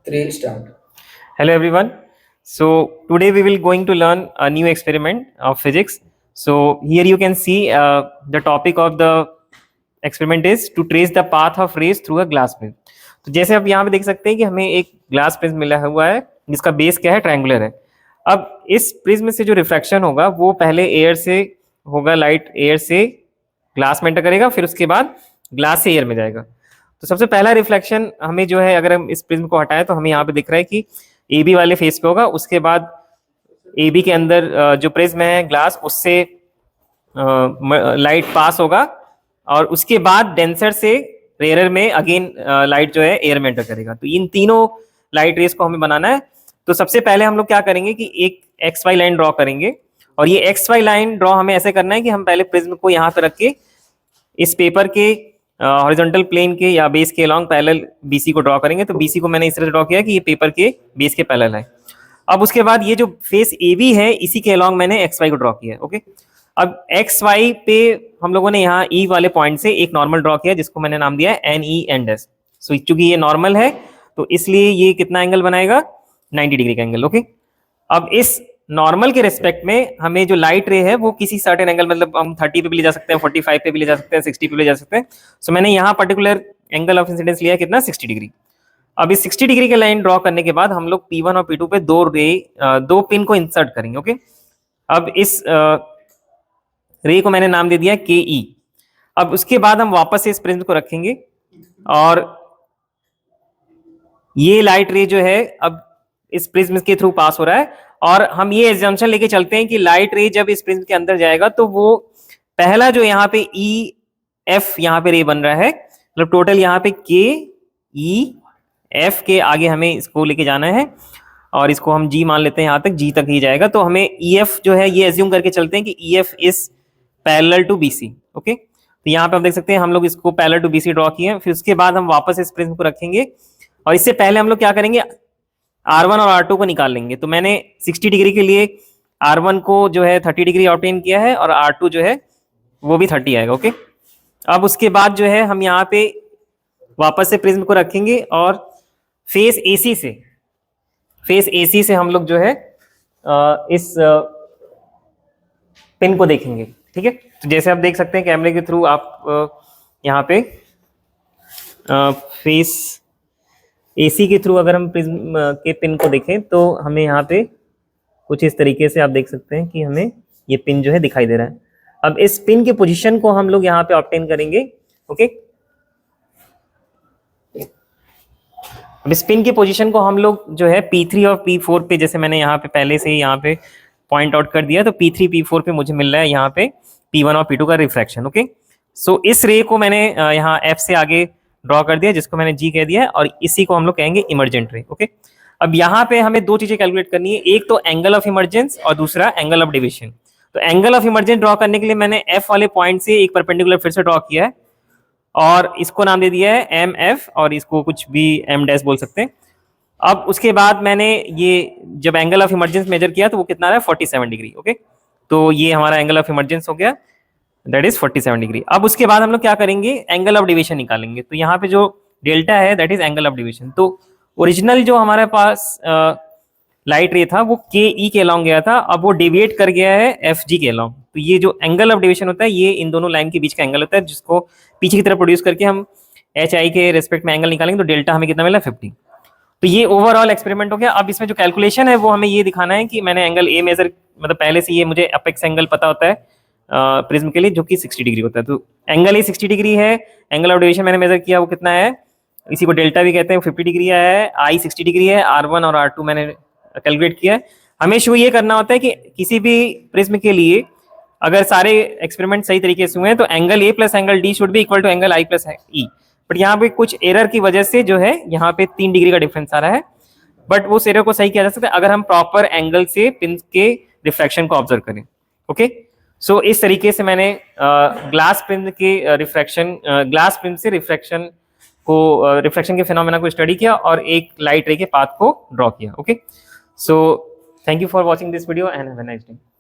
Three start. Hello everyone. So today we will going to learn a new experiment of physics. So here you can see the topic of the experiment is to trace the path of rays through a glass prism. तो जैसे आप यहाँ पे देख सकते हैं कि हमें एक ग्लास प्रिज्म मिला हुआ है जिसका बेस क्या है, ट्रायंगुलर है। अब इस प्रिज्म से जो रिफ्रैक्शन होगा वो पहले एयर से होगा, लाइट एयर से ग्लास में एंटर करेगा, फिर उसके बाद ग्लास से एयर में जाएगा। तो सबसे पहला रिफ्लेक्शन हमें जो है, अगर हम इस प्रिज्म को हटाएं तो हमें यहाँ पे दिख रहा है कि ए बी वाले फेस पे होगा। उसके बाद ए बी के अंदर जो प्रिज्म है ग्लास, उससे लाइट पास होगा और उसके बाद डेंसर से रेयर में अगेन लाइट जो है एयर में एंटर करेगा। तो इन तीनों लाइट रेस को हमें बनाना है। तो सबसे पहले हम लोग क्या करेंगे कि एक एक्स वाई लाइन ड्रॉ करेंगे, और ये एक्स वाई लाइन ड्रॉ हमें ऐसे करना है कि हम पहले प्रिज्म को यहाँ पे रख के इस पेपर के हॉरिजॉन्टल प्लेन के या बेस के अलॉन्ग पैरेलल बीसी को ड्रॉ करेंगे। तो बीसी को मैंने इस तरह ड्रॉ किया कि ये पेपर के बेस के पैरेलल है। अब उसके बाद ये जो फेस ए बी है इसी के अलॉन्ग मैंने एक्स वाई को ड्रॉ किया है। ओके, अब एक्स वाई पे हम लोगों ने यहाँ ई वाले पॉइंट से एक नॉर्मल ड्रॉ किया जिसको मैंने नाम दिया है एन ई एंड एस। सो चूंकि ये नॉर्मल है तो इसलिए ये कितना एंगल बनाएगा, 90 डिग्री का एंगल। ओके, अब इस नॉर्मल के रेस्पेक्ट में हमें जो लाइट रे है वो किसी सर्टेन एंगल, मतलब हम 30 पे भी ले जा सकते हैं, 45 पे भी ले जा सकते हैं, 60 पे भी ले जा सकते हैं। सो मैंने यहाँ पर्टिकुलर एंगल ऑफ इंसिडेंस लिया है कितना, 60 डिग्री। अब इस 60 डिग्री के लाइन ड्रॉ करने के बाद हम लोग P1 और P2 पे दो पिन को इंसर्ट करेंगे। ओके, अब इस रे को मैंने नाम दे दिया KE। अब उसके बाद हम वापस से इस प्रिज्म को रखेंगे और ये लाइट रे जो है अब इस प्रिज्म के थ्रू पास हो रहा है, और हम ये एग्जाम्पशन लेके चलते हैं कि लाइट रे जब इस प्रिज्म के अंदर जाएगा तो वो पहला जो यहाँ पे ई एफ यहाँ पे रे बन रहा है, मतलब टोटल यहाँ पे के ई एफ के आगे हमें इसको लेके जाना है और इसको हम जी मान लेते हैं, यहाँ तक जी तक ही जाएगा। तो हमें ई एफ जो है ये एज्यूम करके चलते हैं कि E F is parallel to BC. Okay, तो यहाँ पे आप देख सकते हैं हम लोग इसको पैरेलल टू बीसी ड्रॉ किए। फिर उसके बाद हम वापस इस प्रिज्म को रखेंगे और इससे पहले हम लोग क्या करेंगे, R1 और R2 को निकाल लेंगे। तो मैंने 60 डिग्री के लिए R1 को जो है 30 डिग्री ऑब्टेन किया है और R2 जो है वो भी 30 आएगा। ओके, अब उसके बाद जो है हम यहाँ पे वापस से प्रिज्म को रखेंगे और फेस AC से हम लोग जो है इस पिन को देखेंगे। ठीक है, तो जैसे आप देख सकते हैं कैमरे के थ्रू आप यहाँ पे फेस AC के थ्रू अगर हम प्रिज्म के पिन को देखें तो हमें यहाँ पे कुछ इस तरीके से आप देख सकते हैं कि हमें ये पिन जो है दिखाई दे रहा है। अब इस पिन के पोजीशन को हम लोग यहाँ पे ऑब्टेन करेंगे। ओके, अब इस पिन के पोजीशन को हम लोग जो है P3 और P4 पे, जैसे मैंने यहाँ पे पहले से ही यहाँ पे पॉइंट आउट कर दिया, तो P3 P4 पे मुझे मिल रहा है यहाँ पे P1 और P2 का रिफ्रैक्शन। ओके, सो इस रे को मैंने यहाँ F से आगे ड्रॉ कर दिया जिसको मैंने G कह दिया है, और इसी को हम लोग कहेंगे इमर्जेंट रे। ओके, अब यहाँ पे हमें दो चीजें कैलकुलेट करनी है, एक तो एंगल ऑफ इमर्जेंस और दूसरा एंगल ऑफ डेविएशन। तो एंगल ऑफ इमर्जेंस ड्रॉ करने के लिए मैंने F वाले पॉइंट से एक परपेंडिकुलर फिर से ड्रॉ किया है और इसको नाम दे दिया है MF, और इसको कुछ भी M डैश बोल सकते हैं। अब उसके बाद मैंने ये जब एंगल ऑफ इमर्जेंस मेजर किया तो वो कितना रहा है, 47 डिग्री। ओके, तो ये हमारा एंगल ऑफ इमर्जेंस हो गया, दैट इज 47 डिग्री। अब उसके बाद हम लोग क्या करेंगे, एंगल ऑफ डेविएशन निकालेंगे। तो यहाँ पे जो डेल्टा है that is angle of deviation. तो ओरिजिनल जो हमारे पास लाइट रे था वो के ई के अलॉन्ग गया था, अब वो डेविएट कर गया है एफ जी के अलॉन्ग। तो ये जो एंगल ऑफ डेविएशन होता है ये इन दोनों लाइन के बीच का एंगल होता है, जिसको पीछे की तरफ प्रोड्यूस करके हम एच आई के रेस्पेक्ट में एंगल निकालेंगे तो डेल्टा हमें कितना मिला, 50। तो ये ओवरऑल एक्सपेरिमेंट हो गया। अब इसमें जो कैलकुलेशन है वो हमें ये दिखाना है कि मैंने एंगल ए मेजर, मतलब पहले से ये मुझे अपेक्स एंगल पता होता है प्रिज्म के लिए जो कि 60 डिग्री होता है। तो एंगल ए 60 डिग्री है, एंगल ऑफ डेविएशन मैंने मेजर किया वो कितना है, इसी को डेल्टा भी कहते हैं, 50 डिग्री है, आई 60 डिग्री है, R1 और R2 मैंने कैलकुलेट किया है। हमें शो ये करना होता है कि किसी भी प्रिज्म के लिए अगर सारे एक्सपेरिमेंट सही तरीके से हुए हैं तो angle A plus angle D should be equal to angle I plus E. But यहाँ पे कुछ एरर की वजह से जो है यहाँ पे 3 डिग्री का डिफरेंस आ रहा है, बट वो एरर को सही किया जा सकता है अगर हम प्रॉपर एंगल से पिन के रिफ्रैक्शन को ऑब्जर्व करें। ओके, सो इस तरीके से मैंने ग्लास पिन के ग्लास पिन से रिफ्रैक्शन के फिनोमेना को स्टडी किया और एक लाइट रे के पाथ को ड्रॉ किया। Okay, so thank you for watching this video and have a nice day.